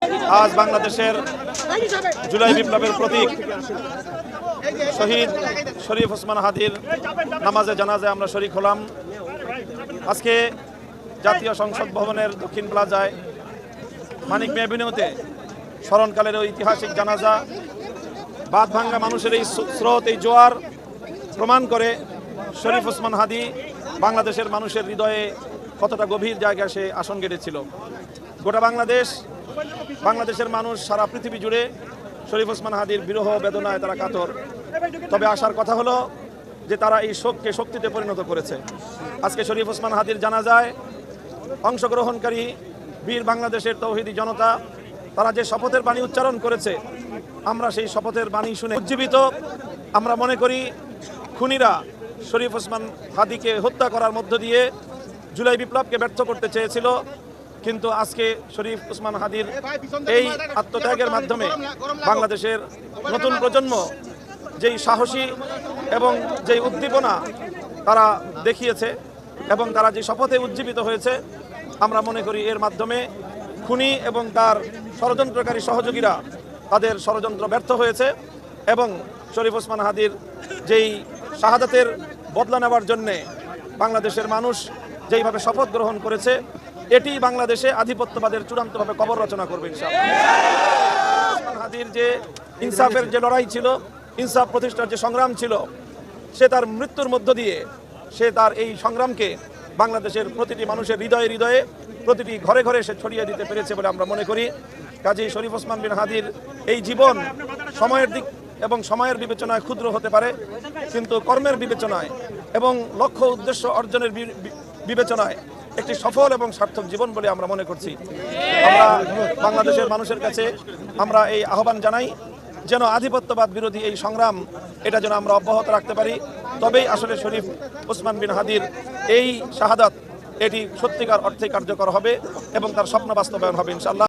আজ বাংলাদেশের জুলাই বিপ্লবের প্রতীক শহীদ শরীফ ওসমান হাদির নামাজে জানাজে আমরা শরীক হলাম। আজকে জাতীয় সংসদ ভবনের দক্ষিণ প্লাজায় মানিক মিয়া এভিনিউতে স্মরণকালের ঐতিহাসিক জানাজা বাঁধ ভাঙ্গা মানুষের এই স্রোত, এই জোয়ার প্রমাণ করে শরীফ ওসমান হাদি বাংলাদেশের মানুষের হৃদয়ে কতটা গভীর জায়গায় সে আসন গেড়েছিল। গোটা বাংলাদেশের মানুষ সারা পৃথিবী জুড়ে শরীফ ওসমান হাদির বিরহ বেদনায় তারা কাতর। তবে আসার কথা হলো যে তারা এই শোককে শক্তিতে পরিণত করেছে। আজকে শরীফ ওসমান হাদির জানাজায় অংশগ্রহণকারী বীর বাংলাদেশের তৌহিদি জনতা তারা যে শপথের বাণী উচ্চারণ করেছে, আমরা সেই শপথের বাণী শুনে উজ্জীবিত। আমরা মনে করি খুনিরা শরীফ ওসমান হাদিকে হত্যা করার মধ্য দিয়ে জুলাই বিপ্লবকে ব্যর্থ করতে চেয়েছিল, কিন্তু আজকে শরীফ ওসমান হাদির এই আত্মত্যাগের মাধ্যমে বাংলাদেশের নতুন প্রজন্ম যেই সাহসী এবং যেই উদ্দীপনা তারা দেখিয়েছে এবং তারা যে শপথে উজ্জীবিত হয়েছে, আমরা মনে করি এর মাধ্যমে খুনি এবং তার ষড়যন্ত্রকারী সহযোগীরা তাদের ষড়যন্ত্র ব্যর্থ হয়েছে এবং শরীফ ওসমান হাদির যেই শাহাদাতের বদলা নেওয়ার জন্যে বাংলাদেশের মানুষ যেইভাবে শপথ গ্রহণ করেছে, এটি বাংলাদেশে আধিপত্যবাদের চূড়ান্তভাবে কবর রচনা করবে ইনশাআল্লাহ। হাদির যে ইনসাফের যে লড়াই ছিল, ইনসাফ প্রতিষ্ঠার যে সংগ্রাম ছিল, সে তার মৃত্যুর মধ্য দিয়ে সে তার এই সংগ্রামকে বাংলাদেশের প্রতিটি মানুষের হৃদয়ে হৃদয়ে প্রতিটি ঘরে ঘরে সে ছড়িয়ে দিতে পেরেছে বলে আমরা মনে করি। কাজেই শরীফ ওসমান বিন হাদির এই জীবন সময়ের দিক এবং সময়ের বিবেচনায় ক্ষুদ্র হতে পারে, কিন্তু কর্মের বিবেচনায় এবং লক্ষ্য উদ্দেশ্য অর্জনের বিবেচনায় একটি সফল এবং সার্থক জীবন বলে আমরা মনে করছি। আমরা বাংলাদেশের মানুষের কাছে আমরা এই আহ্বান জানাই যেন আধিপত্যবাদ বিরোধী এই সংগ্রাম এটা যেন আমরা অব্যাহত রাখতে পারি। তবেই আসলে শরীফ ওসমান বিন হাদির এই শাহাদাত এটি সত্যিকার অর্থে কার্যকর হবে এবং তার স্বপ্ন বাস্তবায়ন হবে ইনশাআল্লাহ।